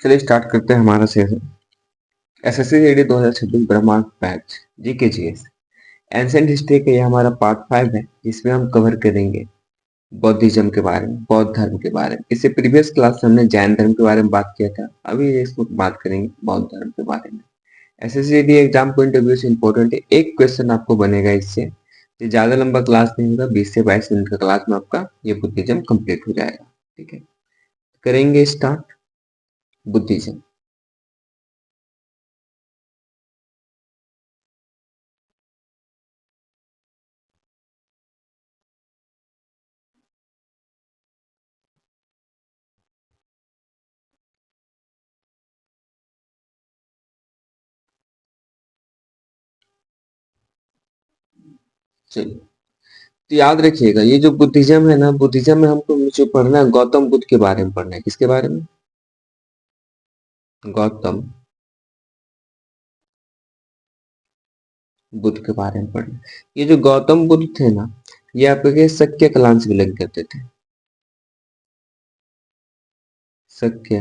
चलिए स्टार्ट करते हैं हमारा सेशन। एसएससी जीडी 2026 ब्रह्मांड batch GK GS ancient history का ये हमारा पार्ट 5 है, जिसमें हम कवर करेंगे बौद्धिज्म के बारे में, बौद्ध धर्म के बारे में। इससे प्रीवियस क्लास में हमने जैन धर्म के बारे में बात किया था, अभी इसको बात करेंगे बौद्ध धर्म के बारे में। SSC GD exam point of view से इंपॉर्टेंट है, एक क्वेश्चन आपको बनेगा इससे। ये ज्यादा लंबा क्लास नहीं होगा, 20 से 22 मिनट का क्लास में आपका ये बुद्धिज्म कंप्लीट हो जाएगा। ठीक है, करेंगे स्टार्ट बुद्धिज्म। चलिए, तो याद रखिएगा ये जो बुद्धिज्म है ना, बुद्धिज्म में हमको जो पढ़ना है गौतम बुद्ध के बारे में पढ़ना है। किसके बारे में? गौतम बुद्ध के बारे में पढ़ना है। ये जो गौतम बुद्ध थे ना, ये आपके शक्य कलान से बिलोंग करते थे। शक्य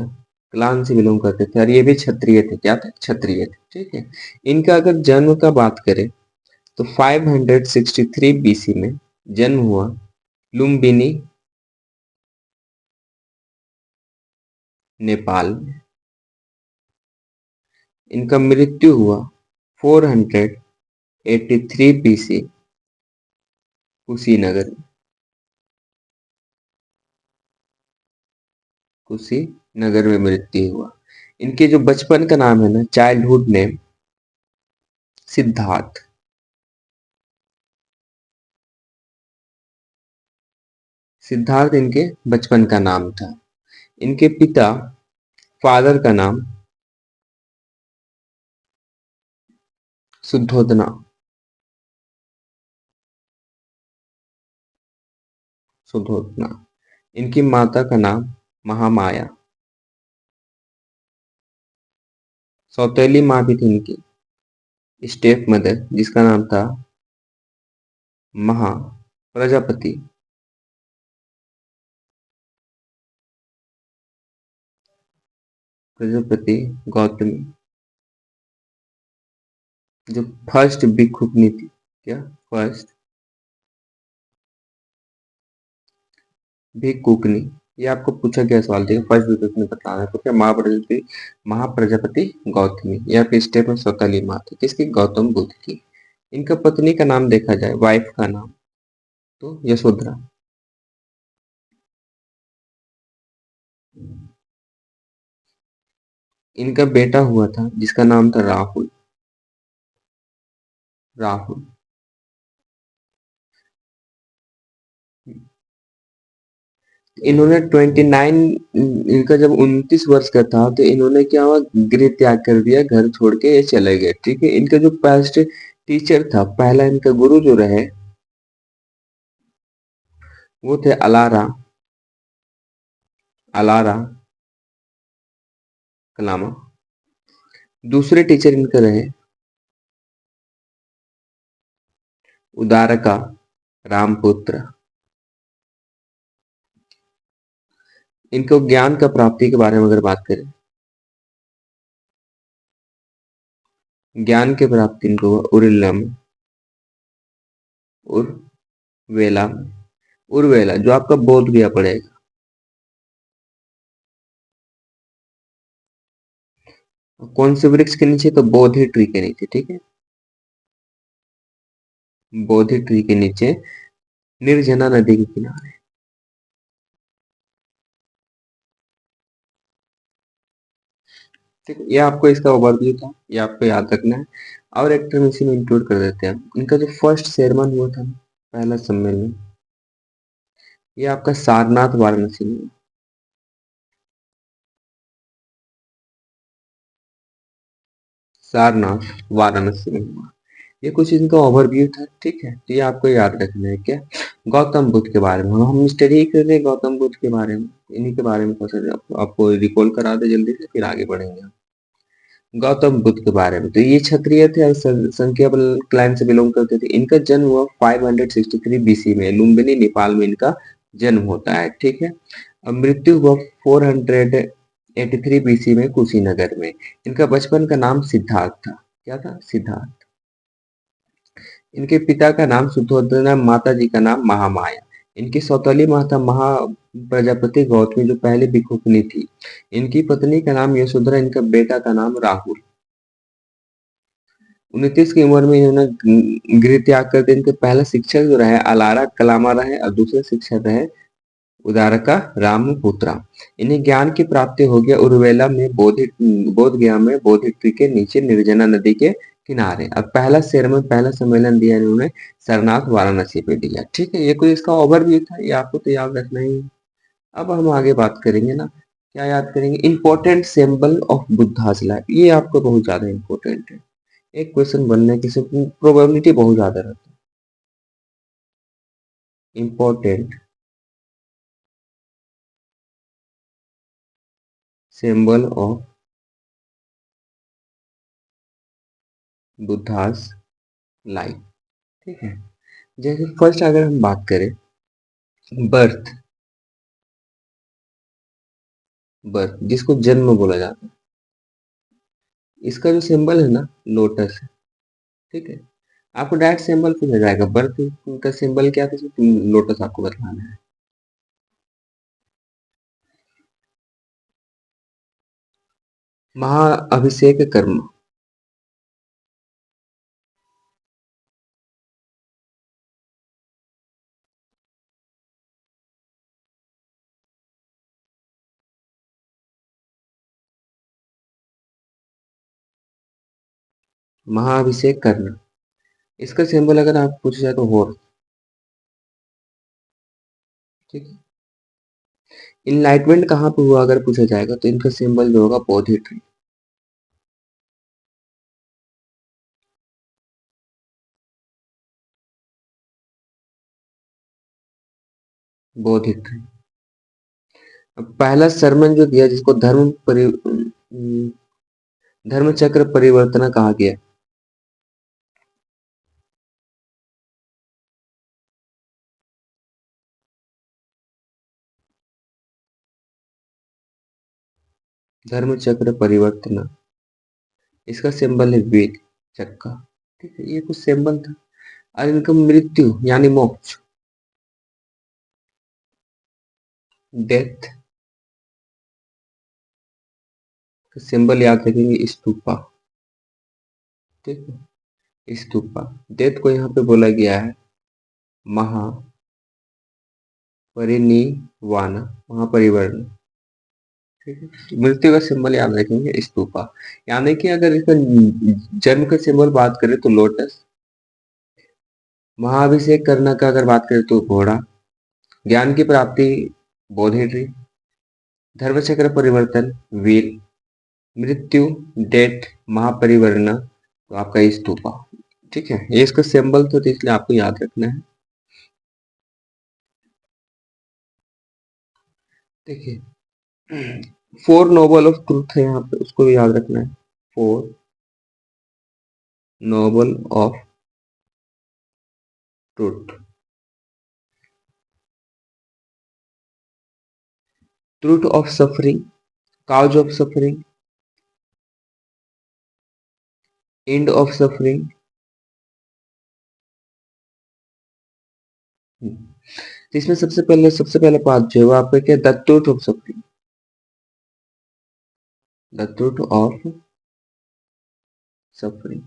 कलान से बिलोंग करते थे और ये भी क्षत्रिय थे। क्या थे? क्षत्रिय थे। ठीक है, इनका अगर जन्म का बात करें तो 563 बीसी में जन्म हुआ लुम्बिनी, नेपाल में। इनका मृत्यु हुआ 483 बीसी कुशीनगर में। कुशीनगर में मृत्यु हुआ। इनके जो बचपन का नाम है ना, चाइल्डहुड नेम सिद्धार्थ। सिद्धार्थ इनके बचपन का नाम था। इनके पिता फादर का नाम शुद्धोधना। शुद्धोधना। इनकी माता का नाम महामाया। सौतेली माँ भी थी इनकी, स्टेप मदर, जिसका नाम था महा प्रजापति। प्रजापति गौतमी, जो फर्स्ट भिक्षुकनी थी। क्या? फर्स्ट भिक्षुकनी। ये आपको पूछा गया सवाल था, फर्स्ट भिक्षुकनी बताना है तो क्या? महाप्रजापति गौतमी। या फिर स्टेप में सौतेली माँ थी। किसकी? गौतम बुद्ध की। इनका पत्नी का नाम देखा जाए, वाइफ का नाम तो यशोधरा। इनका बेटा हुआ था जिसका नाम था राहुल। राहुल। इन्होंने 29, इनका जब 29 वर्ष का था तो इन्होंने क्या हुआ, गृह त्याग कर दिया, घर छोड़ के ये चले गए। ठीक है, इनका जो फर्स्ट टीचर था, पहला इनका गुरु जो रहे वो थे अलारा अलारा कलामा। दूसरे टीचर इनके रहे उदारका रामपुत्र। इनको ज्ञान का प्राप्ति के बारे में अगर बात करें, ज्ञान की प्राप्ति इनको उर्वेला में। उर्वेला जो आपका बोध गया पड़ेगा। कौन से वृक्ष के नीचे? तो बोधि ट्री के नीचे। ठीक है, बोधि ट्री के नीचे निर्जना नदी के किनारे। ठीक है, ये आपको इसका ओवरव्यू था, ये आपको याद रखना है। और एक टर्म इसी में इंक्लूड कर देते हैं। इनका जो फर्स्ट सेरेमन हुआ था, पहला सम्मेलन, ये आपका सारनाथ वाराणसी में। सारनाथ वाराणसी में हुआ। ये कुछ इनका ओवरव्यू था। ठीक है, तो ये आपको याद रखना है। क्या? गौतम बुद्ध के बारे में हम स्टडी ही कर रहे हैं, गौतम बुद्ध के बारे में, इन्हीं के बारे में आपको रिकॉल करा दे जल्दी से, फिर आगे बढ़ेंगे। गौतम बुद्ध के बारे में, तो ये क्षत्रिय थे और संख्या क्लान से बिलोंग करते थे। इनका जन्म हुआ 563 बीसी में, लुम्बिनी नेपाल में इनका जन्म होता है। ठीक है, अब मृत्यु हुआ 83 BC में कुशीनगर में। इनका बचपन का नाम सिद्धार्थ था। क्या था? सिद्धार्थ। इनके पिता का नाम सुद्धोधना, माता जी का नाम महामाया। इनकी सौतेली माता महा प्रजापति गौतमी जो पहले भिक्षुकनी थी। इनकी पत्नी का नाम यशोधरा, इनका बेटा का नाम राहुल। 29 की उम्र में इन्होंने गृह त्याग कर दिया। इनके पहला शिक्षक जो रहे अलारा कलामा रहे और दूसरे शिक्षक रहे उदारका रामपुत्रा। इन्हें ज्ञान की प्राप्ति हो गया उर्वेला में बोध गया में बोधि ट्री के नीचे निर्जना नदी के किनारे। अब पहला शेर में पहला सम्मेलन दिया इन्होंने सरनाथ वाराणसी पे दिया। ठीक है, ये कोई इसका ओवरव्यू था, ये आपको तो याद रखना ही है। अब हम आगे बात करेंगे ना, क्या याद करेंगे? Important symbol of Buddhas life, ये आपको बहुत ज्यादा इंपॉर्टेंट है। एक क्वेश्चन बनने की प्रोबेबिलिटी बहुत ज्यादा रहती है। Important symbol of Buddhas life. ठीक है, जैसे फर्स्ट अगर हम बात करें बर्थ, बर्थ जिसको जन्म बोला जाता है, इसका जो सिंबल है ना लोटस है। ठीक है, आपको डायरेक्ट सिंबल पूछा जाएगा बर्थ का सिंबल क्या था, लोटस आपको बताना है। महाअभिषेक कर्म, महाअभिषेक करना, इसका सिंबल अगर आप पूछा जाए तो हॉर्स। ठीक है, इनलाइटमेंट कहाँ पे हुआ अगर पूछा जाएगा तो इनका सिंबल जो होगा बोधि ट्री। बोधि ट्री। अब पहला सरमन जो दिया जिसको धर्म चक्र परिवर्तन कहा गया। धर्म चक्र परिवर्तन, इसका सिंबल है वेद चक्का। ठीक है, ये कुछ सिंबल था। और इनका मृत्यु यानी मोक्ष, डेथ का सिंबल याद रखेंगे स्तूपा। ठीक है, स्तूपा। डेथ को यहाँ पे बोला गया है महापरिनिर्वाण, महापरिवर्ण। ठीक है, मृत्यु का सिंबल याद रखेंगे स्तूपा। यानी कि अगर इसका जन्म का सिंबल बात करें तो लोटस, महाअभिषेक करना का अगर बात करें तो घोड़ा, ज्ञान की प्राप्ति बोधि ट्री, धर्मचक्र परिवर्तन व्हील, मृत्यु डेथ, महापरिवर्ण तो आपका स्तूपा। ठीक है, ये इसका सिंबल तो इसलिए आपको याद रखना है। देखिए फोर नोबल ऑफ ट्रूथ है यहाँ पे, उसको भी याद रखना है। Four noble of truth, truth of suffering, cause of suffering, end of suffering. इसमें सबसे पहले पार्ट जो है आपका क्या, the truth of suffering, the truth of suffering.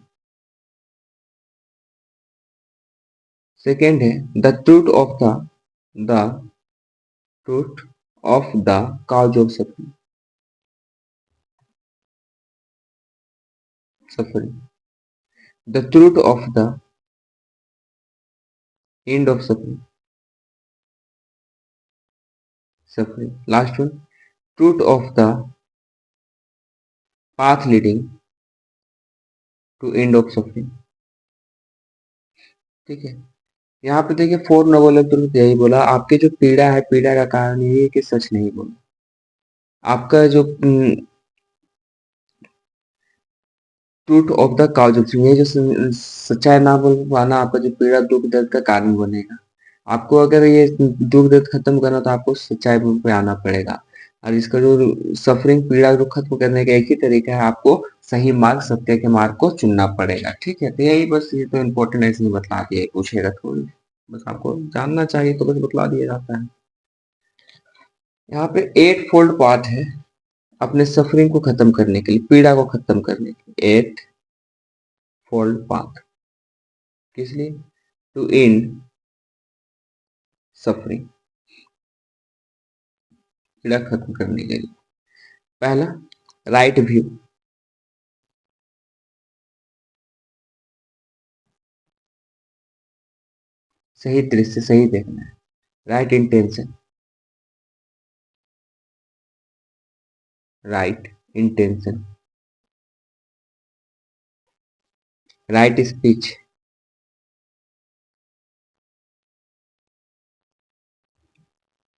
Second है the truth of the truth of the cause of suffering, suffering, the truth of the end of suffering, suffering. Last one, truth of the path leading to end of suffering. ठीक है, यहाँ पे देखिए four noble of truth यही बोला, आपकी जो पीड़ा है पीड़ा का कारण यही है कि सच नहीं बोला। आपका जो truth of the cause of, ये जो सच्चाई ना बोल पाना आपका जो पीड़ा दुख दर्द का कारण बनेगा। आपको अगर ये दुख दर्द खत्म करना तो आपको सच्चाई पे आना पड़ेगा। और इसका जो सफरिंग पीड़ा को खत्म करने का एक ही तरीका है, आपको सही मार्ग सत्य के मार्ग को चुनना पड़ेगा। ठीक है, तो यही बस, ये तो इम्पोर्टेंट है, इसलिए बतला दिया, पूछेगा थोड़ी, बस आपको जानना चाहिए तो बस बतला दिया जाता है। यहाँ पे 8 फोल्ड पाथ है अपने सफरिंग को खत्म करने के लिए, पीड़ा को खत्म करने के लिए। 8 फोल्ड पाथ किस लिए? टू एंड सफरिंग, पीड़ा खत्म करने के लिए। पहला, राइट व्यू, सही दृश्य, सही देखना है। Right intention, right intention. Right speech,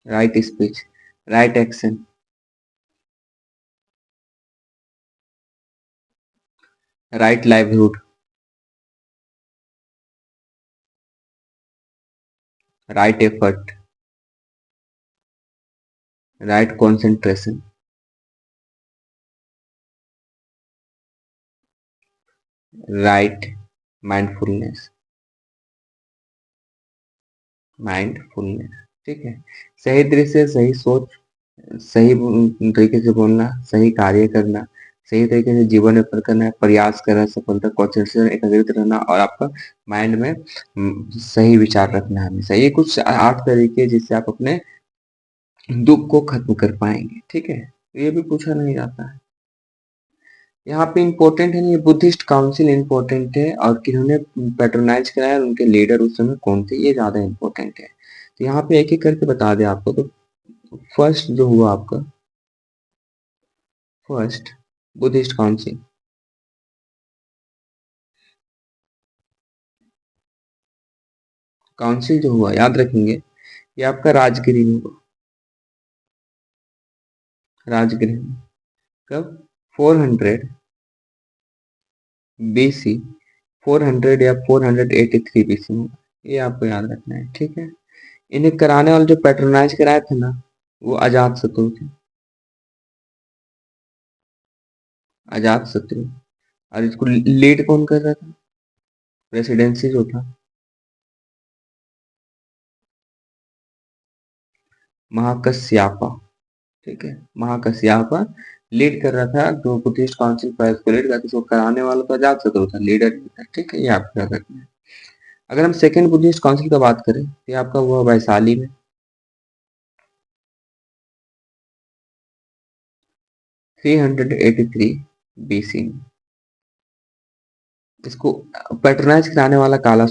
right speech. Right action, right livelihood. Right effort, right concentration. Right mindfulness, mindfulness. ठीक है, सही दृश्य, सही सोच, सही तरीके से बोलना, सही कार्य करना, सही तरीके से जीवन में करना है, प्रयास करना, सफलता, कंसंट्रेशन, एकाग्रित रहना, और आपका माइंड में सही विचार रखना है हमेशा। ये कुछ 8 तरीके जिससे आप अपने दुख को खत्म कर पाएंगे। ठीक है, ये भी पूछा नहीं जाता है। यहाँ पे इम्पोर्टेंट है, ये बुद्धिस्ट काउंसिल इम्पोर्टेंट है, और किन्होंने पैट्रोनाइज कराया और उनके लीडर उस समय कौन थे, ये ज्यादा इम्पोर्टेंट है। तो यहाँ पे एक एक करके बता दे आपको। तो फर्स्ट जो हुआ आपका, फर्स्ट बुद्धिस्ट काउंसिल, काउंसिल जो हुआ याद रखेंगे, ये आपका राजगिरी में हुआ। राजगिरी में कब? 400 बीसी, 400 या 483 बीसी में, ये आपको याद रखना है। ठीक है, इन्हें कराने वाले जो पैट्रोनाइज कराए थे ना, वो अजात शत्रु थे। अजात शत्रु। और इसको लीड कौन कर रहा था? प्रेसिडेंसी जो था, महाकश्यापा। ठीक है, महाकश्यापा लीड कर रहा था। जो बुद्धिस्ट काउंसिल प्राइज को लीड करता, इसको कराने वाला तो अजात शत्रु था, लीडर नहीं था। ठीक है, ये आपको याद रखना है। अगर हम सेकेंड बुद्धिस्ट काउंसिल का बात करें, तो ये आपका हुआ वैशाली में, 383 बीसी में। इसको पैट्रोनाइज कराने वाला काला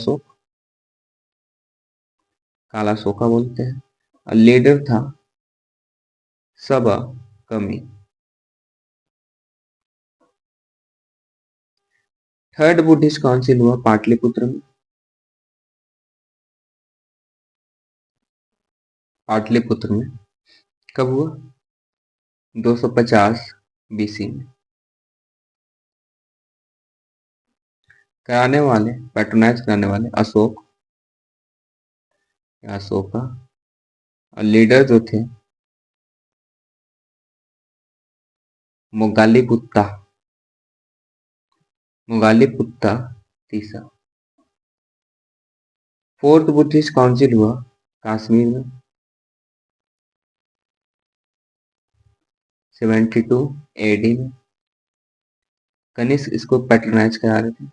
सोका बोलते हैं, और लीडर था सबा कमी। थर्ड बुद्धिस्ट काउंसिल हुआ पाटलिपुत्र में, पाटलिपुत्र में कब हुआ? 250 बीसी में। कराने वाले, पैट्रोनाइज कराने वाले अशोका, और लीडर जो थे मोगालीपुत्ता, मोगालीपुत्ता तीसरा। फोर्थ बुद्धिस्ट काउंसिल हुआ कश्मीर में, 72 एडी में। कनिष्क इसको पैट्रोनाइज करा रहे थे,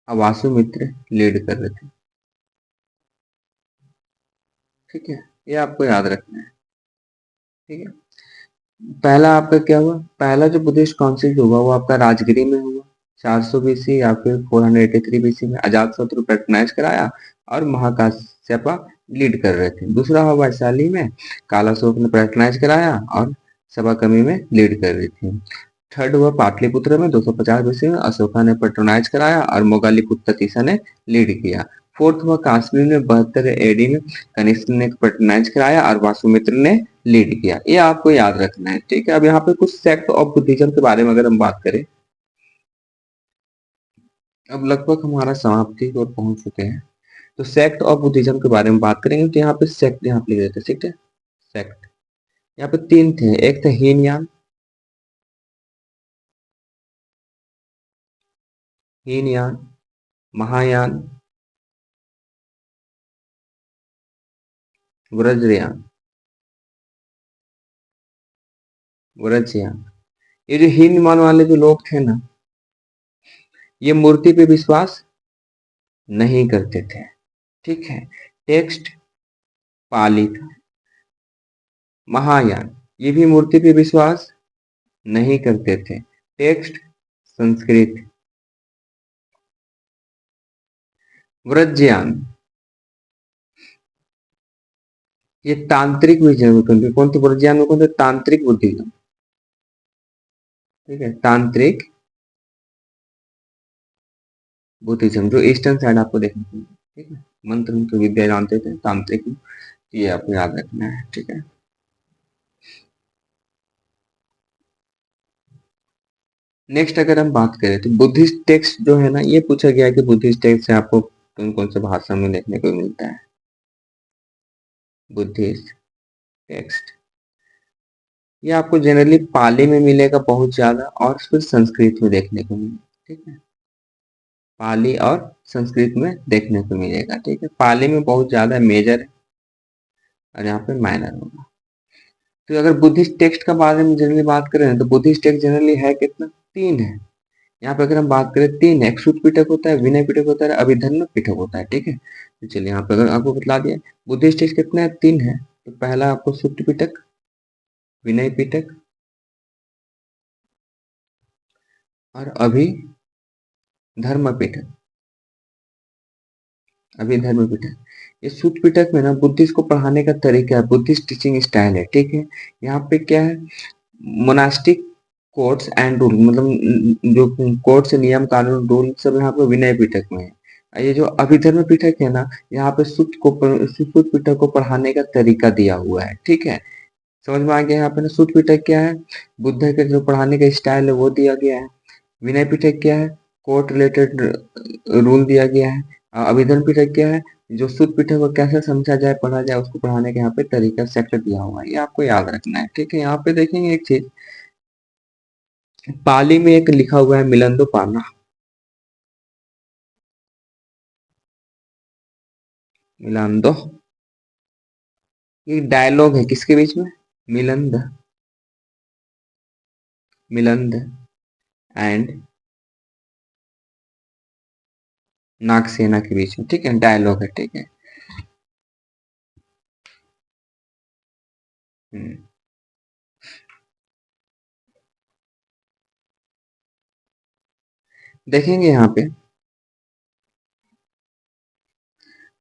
और वासुमित्र लीड कर रहे थे। ठीक है, ये आपको याद रखना है। ठीक है, पहला आपका क्या हुआ? पहला जो बुद्धिस्ट काउंसिल हुआ वो आपका राजगिरी में हुआ, 400 बीसी या फिर 483 बीसी में। अजात शत्रु पैट्रोनाइज कराया और महाकाश्यपा लीड कर रहे थे। दूसरा हुआ वैशाली में, काला अशोक ने पैट्रोनाइज कराया और सभा कमी में लीड कर रही थी। थर्ड हुआ पाटलिपुत्र में, 250 बीसी में, अशोका ने पैट्रोनाइज कराया और मोगालीपुत्र तीसरा ने लीड किया। फोर्थ हुआ कश्मीर में, 72 एडी में, कनिष्क ने पैट्रोनाइज कराया और वासुमित्र ने लीड किया। ये आपको याद रखना है। ठीक है, अब यहाँ पे कुछ सेक्ट ऑफ बुद्धिज्म के बारे में अगर हम बात करें, अब लगभग हमारा समाप्ति की ओर पहुंच चुके हैं। तो सेक्ट ऑफ बुद्धिज्म के बारे में बात करेंगे तो यहाँ पे सेक्ट यहाँ पे लिख देते हैं, ठीक है। सेक्ट यहाँ पे तीन थे, एक था हीनयान, हीनयान, महायान, वज्रयान, वज्रयान। ये जो हीनयान वाले जो लोग थे ना, ये मूर्ति पे विश्वास नहीं करते थे, ठीक है। टेक्स्ट पाली था। महायान, ये भी मूर्ति पे विश्वास नहीं करते थे, टेक्स्ट संस्कृत। वज्रयान, ये तांत्रिक बुद्धिज्म, कौन थे वज्रयान में, कौन थे तांत्रिक बुद्धिज्म, ठीक है, तांत्रिक बुद्धिज्म जो ईस्टर्न साइड आपको देखने को मिलता है, ठीक है। मंत्र मंत्र विद्या जानते थे तांत्रिक, ये आपको याद रखना है, ठीक है। नेक्स्ट अगर हम बात करें तो बुद्धिस्ट टेक्स्ट जो है ना, ये पूछा गया है कि बुद्धिस्ट टेक्स्ट से आपको कौन कौन से भाषा में देखने को मिलता है। बुद्धिस्ट टेक्स्ट ये आपको जनरली पाली में मिलेगा बहुत ज्यादा, और फिर संस्कृत में देखने को मिलेगा, ठीक है। पाली और संस्कृत में देखने को मिलेगा, ठीक है। पाली में बहुत ज्यादा मेजर है और यहाँ पे माइनर होगा। तो अगर बुद्धिस्ट टेक्स्ट का बारे में जनरली बात करें तो बुद्धिस्ट टेक्स्ट जनरली है कितना, तीन है। यहाँ पे अगर हम बात करें तीन है, एक सुत पिटक होता है, विनय पिटक होता है, अभिधर्म पिटक होता है, ठीक है। तो चलिए यहाँ पे अगर आपको बतला दिया बुद्धिस्ट टेक्स्ट कितना है, तीन है। तो पहला आपको सुत पिटक, विनय पिटक और अभिधर्म पिटक, अभिधर्म पिटक। ये सूत पिटक में ना बुद्धिस्ट को पढ़ाने का तरीका है, बुद्धिस्ट टीचिंग स्टाइल है, ठीक है। यहाँ पे क्या है, मोनास्टिक कोड्स एंड रूल, मतलब जो कोड्स नियम कानून रूल सब यहाँ पे विनय पिटक में है। ये जो अभिधर्म पिटक है ना, यहाँ पे सुत पिटक को पढ़ाने का तरीका दिया हुआ है, ठीक है। समझ में आ गया। यहाँ पे ना सुत पिटक क्या है, बुद्ध के जो पढ़ाने का स्टाइल है वो दिया गया है। विनय पिटक क्या है, कोर्ट रिलेटेड रूल दिया गया है। अभिधर्म पिटक क्या है, जो सुत पिटक को कैसे समझा जाए पढ़ा जाए उसको पढ़ाने का यहाँ पे तरीका सेक्टर दिया हुआ है, ये आपको याद रखना है, ठीक है। यहाँ पे देखेंगे एक चीज, पाली में एक लिखा हुआ है मिलंदो पाना, मिलंदो, ये डायलॉग है किसके बीच में, मिलंद, मिलंद एंड नागसेना के बीच में, ठीक है, डायलॉग है, ठीक है। हम्म, देखेंगे यहाँ पे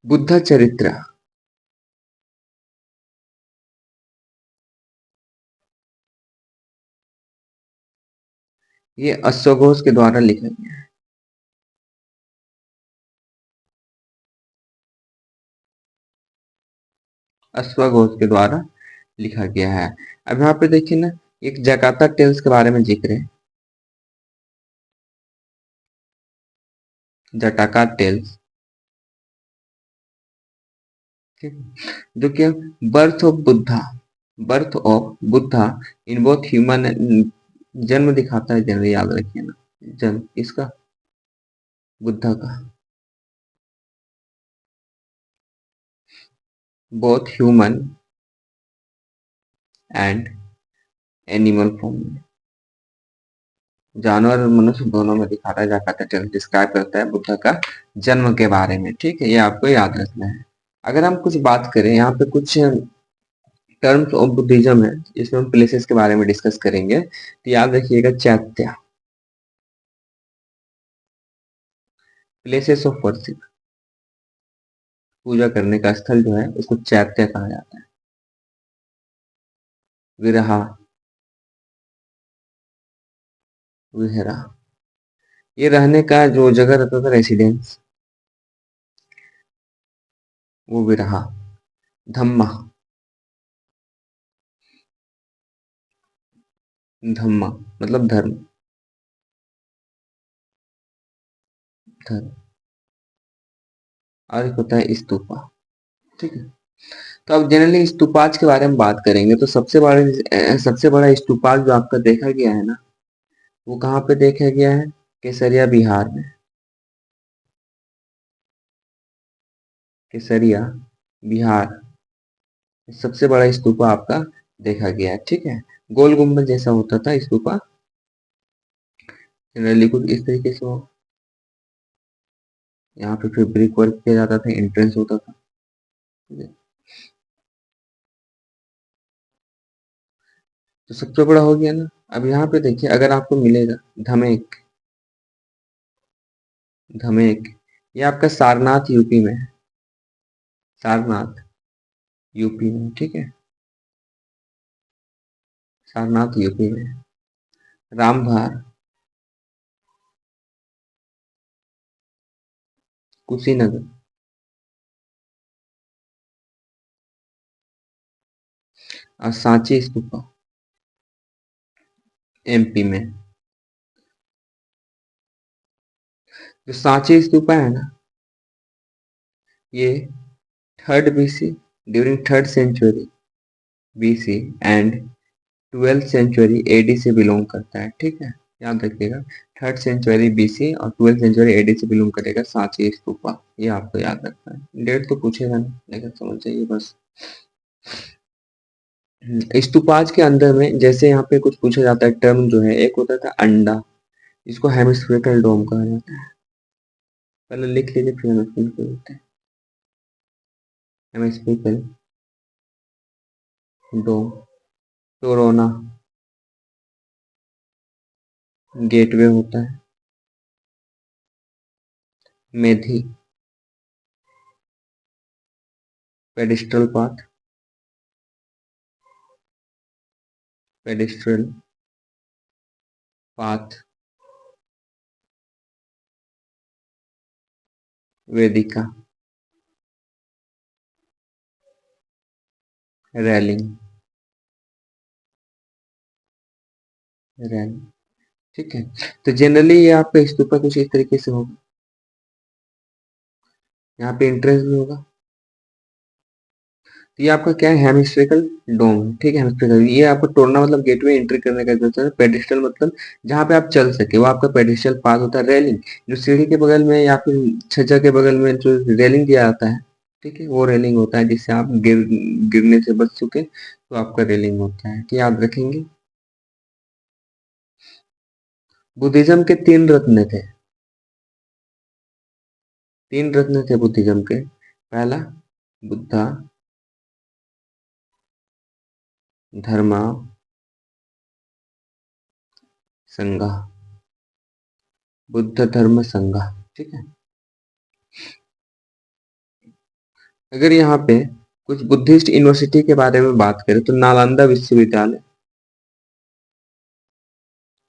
बुद्ध चरित्र, ये अश्वघोष के द्वारा लिखा गया है, अश्वघोष के द्वारा लिखा गया है। अब यहाँ पे देखिए ना, एक जकाता टेल्स के बारे में जिक्र है, जटाका टेल्स, ठीक है, जो कि birth of Buddha, birth of Buddha in both human, जन्म दिखाता है, जनरली याद रखिए ना, जन्म इसका, बुद्धा का, both human and animal form में, जानवर और मनुष्य दोनों में दिखाता है, जाकाता टेल्स डिस्क्राइब करता है बुद्धा का जन्म के बारे में, ठीक है, ये आपको याद रखना है। अगर हम कुछ बात करें यहाँ पे, कुछ टर्म्स ऑफ बुद्धिज्म है, इसमें हम प्लेसेस के बारे में डिस्कस करेंगे, तो याद रखिएगा चैत्य, प्लेसेस ऑफ वर्शिप, पूजा करने का स्थल जो है उसको चैत्य कहा जाता है। विरहा, विहरा, ये रहने का जो जगह रहता था, रेसिडेंस, वो विरहा। धम्मा, धम्मा मतलब धर्म, धर्म। और एक होता है स्तूपा। ठीक है, तो अब जनरली स्तूपाज के बारे में बात करेंगे तो सबसे बड़ा स्तूपाज जो आपका देखा गया है ना, वो कहाँ पे देखा गया है? केसरिया बिहार में। केसरिया बिहार सबसे बड़ा स्तूपा आपका देखा गया है। ठीक है, गोल गुम्बद जैसा होता था स्तूपा, जनरली कुछ इस तरीके से हो। यहाँ पे फिर ब्रिक वर्क किया जाता था, एंट्रेंस होता था। ठीक है, तो सबसे बड़ा हो गया ना। अब यहाँ पे देखिए, अगर आपको मिलेगा धमेक, धमेक ये आपका सारनाथ यूपी में है। सारनाथ यूपी में, ठीक है, सारनाथ यूपी में है। रामभार कुशीनगर, और सांची स्तूपा एमपी में। जो सांची स्तूपा है ना, ये third BC, during third century BC and 12th century AD से बिलोंग करता है। ठीक है, याद रखिएगा, थर्ड सेंचुरी बीसी और 12th सेंचुरी एडी से बिलोंग करेगा सांची स्तूपा, ये आपको याद रखना है। डेट तो पूछेगा नहीं, लेकिन समझ जाइए बस। स्तूपाज के अंदर में जैसे यहाँ पे कुछ पूछा जाता है, टर्म जो है, एक होता था अंडा, इसको हेमिस्फेरिकल डोम कहा जाता है। पहले लिख लीजिए, फिर हम एक्सप्लेन करते हैं। हेमिस्फेरिकल डोम, टोरोना गेटवे होता है। Medhi पेडिस्ट्रल path, पेडिस्ट्रल path. वेदिका रैलिंग, रैलिंग। ठीक है, तो जनरली ये आपका स्तूपा कुछ इस तरीके से होगा। यहाँ पे एंट्रेंस भी होगा, तो ये आपका क्या है? हेमिस्फेरिकल डोम है। ठीक है, हेमिस्फेरिकल, ये आपको टोरना मतलब गेटवे एंट्री करने का होता है। पेडिस्टल मतलब जहाँ पे आप चल सके, वो आपका पेडिस्टल पाथ होता है। रेलिंग जो सीढ़ी के बगल में या फिर छज्जा के बगल में जो रेलिंग दिया जाता है, ठीक है, वो रेलिंग होता है, जिससे आप गिरने से बच चुके तो आपका रेलिंग होता है। ठीक, याद रखेंगे। बुद्धिज्म के 3 रत्न थे, 3 रत्न थे बुद्धिज्म के। पहला बुद्धा, धर्मा, संघा। बुद्ध धर्म संघा। ठीक है, अगर यहाँ पे कुछ बुद्धिस्ट यूनिवर्सिटी के बारे में बात करें तो नालंदा विश्वविद्यालय,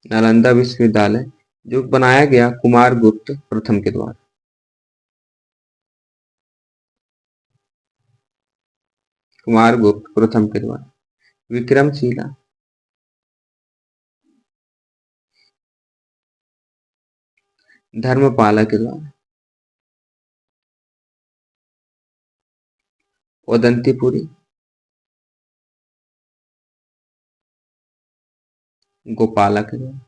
नालंदा विश्वविद्यालय जो बनाया गया कुमार गुप्त प्रथम के द्वारा। कुमार गुप्त प्रथम के द्वारा। विक्रमशिला धर्मपाला के द्वारा। ओदंतीपुरी गोपाला के द्वारा।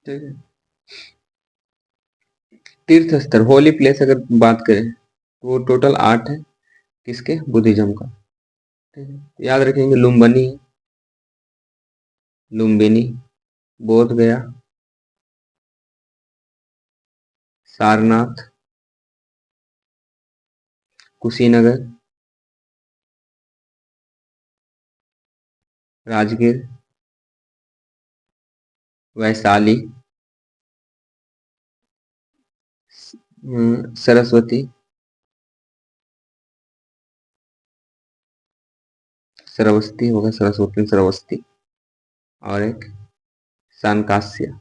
ठीक है, तीर्थ स्थल होली प्लेस अगर बात करें तो वो टोटल 8 है, किसके? बुद्धिज्म का। ठीक है, याद रखेंगे, लुम्बनी, लुम्बिनी, बोध गया, सारनाथ, कुशीनगर, राजगीर, वैशाली, सरस्वती, श्रावस्ती होगा, सरस्वती श्रावस्ती, और एक सनकास्या।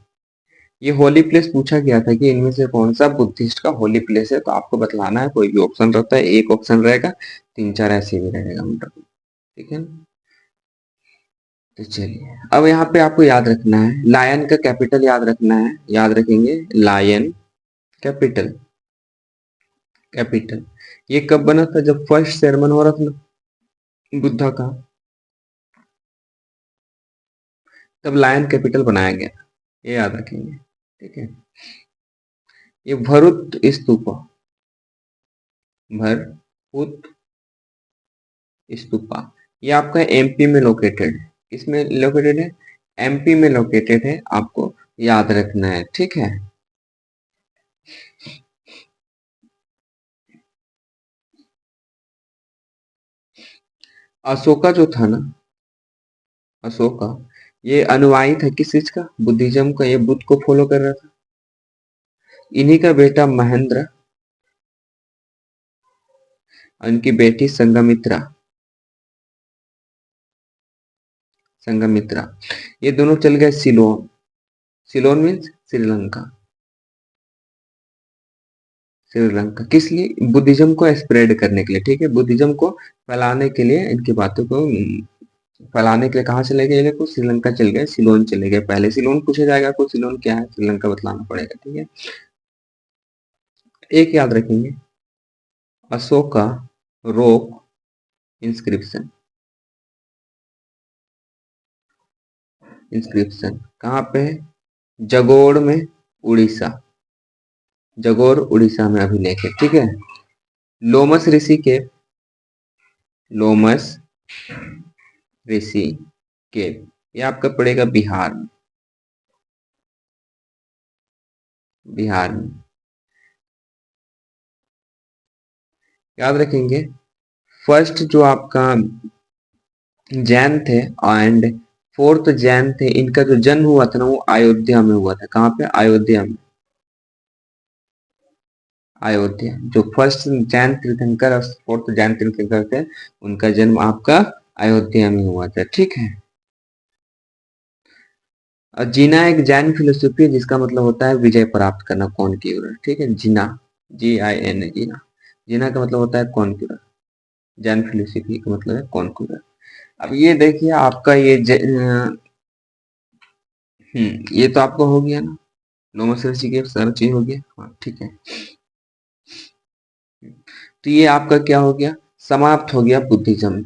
ये होली प्लेस पूछा गया था कि इनमें से कौन सा बुद्धिस्ट का होली प्लेस है, तो आपको बतलाना है। कोई भी ऑप्शन रहता है, एक ऑप्शन रहेगा, 3-4 ऐसे भी रहेगा मतलब। ठीक है ना? तो चलिए, अब यहाँ पे आपको याद रखना है, लायन का कैपिटल याद रखना है। याद रखेंगे, लायन कैपिटल, कैपिटल ये कब बना था? जब फर्स्ट सेरेमन हो रहा था ना बुद्धा का, तब लायन कैपिटल बनाया गया था। ये याद रखेंगे, ठीक है। ये भरूच स्तूपा, भरहुत स्तूपा, ये आपका एमपी में लोकेटेड है। किसमें लोकेटेड है? एमपी में लोकेटेड है, आपको याद रखना है, ठीक है। अशोका जो था ना, अशोका, ये अनुयायी था किस चीज का? बुद्धिज्म का। ये बुद्ध को फॉलो कर रहा था। इन्हीं का बेटा महेंद्र, उनकी बेटी संघमित्रा, संघमित्रा, ये दोनों चल गए सिलोन। सिलोन मीन्स श्रीलंका, श्रीलंका। किस लिए? बुद्धिज्म को स्प्रेड करने के लिए, ठीक है। बुद्धिज्म को फैलाने के लिए, इनकी बातों को फैलाने के लिए कहाँ चले गए ये लोग? श्रीलंका चले गए, सिलोन चले गए। पहले सिलोन पूछा जाएगा, आपको सिलोन क्या है, श्रीलंका बतलाना पड़ेगा, ठीक है। एक याद रखेंगे, अशोका रोक इंस्क्रिप्शन, इंस्क्रिप्शन कहाँ पे है? जगोड़ में, उड़ीसा, जगोर उड़ीसा में अभिलेख है, ठीक है। लोमस ऋषि के, लोमस ऋषि के, ये आपका पड़ेगा बिहार में, बिहार में। याद रखेंगे, फर्स्ट जो आपका जैन थे एंड फोर्थ जैन थे, इनका जो जन्म हुआ था ना, वो अयोध्या में हुआ था। कहाँ पे? अयोध्या में, अयोध्या। जो फर्स्ट जैन तीर्थंकर और फोर्थ जैन तीर्थंकर थे, उनका जन्म आपका अयोध्या में हुआ था, ठीक है। और जीना एक जैन फिलोसफी है, जिसका मतलब होता है विजय प्राप्त करना, कॉन्क्यूर, ठीक है। जीना, GIN, जीना, जीना का मतलब होता है कॉन्क्यूर। जैन फिलोसफी का मतलब है कॉन्क्यूर। अब ये देखिए आपका ये तो आपको हो गया ना, नोमोसर्ची के सारा चीज हो गया, हाँ ठीक है। तो ये आपका क्या हो गया? समाप्त हो गया बुद्धिज्म,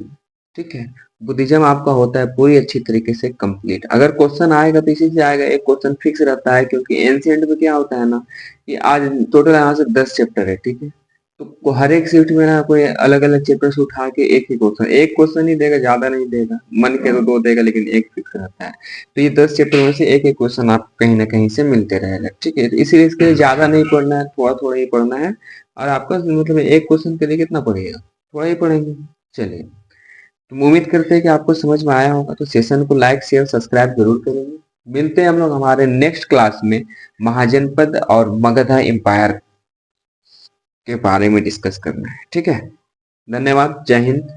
ठीक है। बुद्धिज्म आपका होता है पूरी अच्छी तरीके से कंप्लीट। अगर क्वेश्चन आएगा तो इसी से आएगा, एक क्वेश्चन फिक्स रहता है, क्योंकि एंशिएंट में क्या होता है ना, कि आज टोटल यहाँ से 10 चैप्टर है, ठीक है। तो हर एक शिफ्ट में ना कोई अलग अलग चैप्टर से उठा के एक क्वेश्चन ही देगा, ज्यादा नहीं देगा। मन के तो दो देगा, लेकिन एक फिक्स रहता है। तो ये 10 चैप्टर में से एक एक क्वेश्चन आप कहीं ना कहीं से मिलते रहेगा, ठीक है। तो इसलिए इसके लिए ज्यादा नहीं पढ़ना है, थोड़ा थोड़ा ही पढ़ना है। और आपका मतलब एक क्वेश्चन के लिए कितना पढ़ेगा? थोड़ा ही पढ़ेंगे। चलिए, तो उम्मीद करते हैं कि आपको समझ में आया होगा। तो सेशन को लाइक शेयर सब्सक्राइब जरूर करेंगे। मिलते हैं हम लोग हमारे नेक्स्ट क्लास में महाजनपद और मगध एम्पायर के बारे में डिस्कस करना है, ठीक है। धन्यवाद, जय हिंद।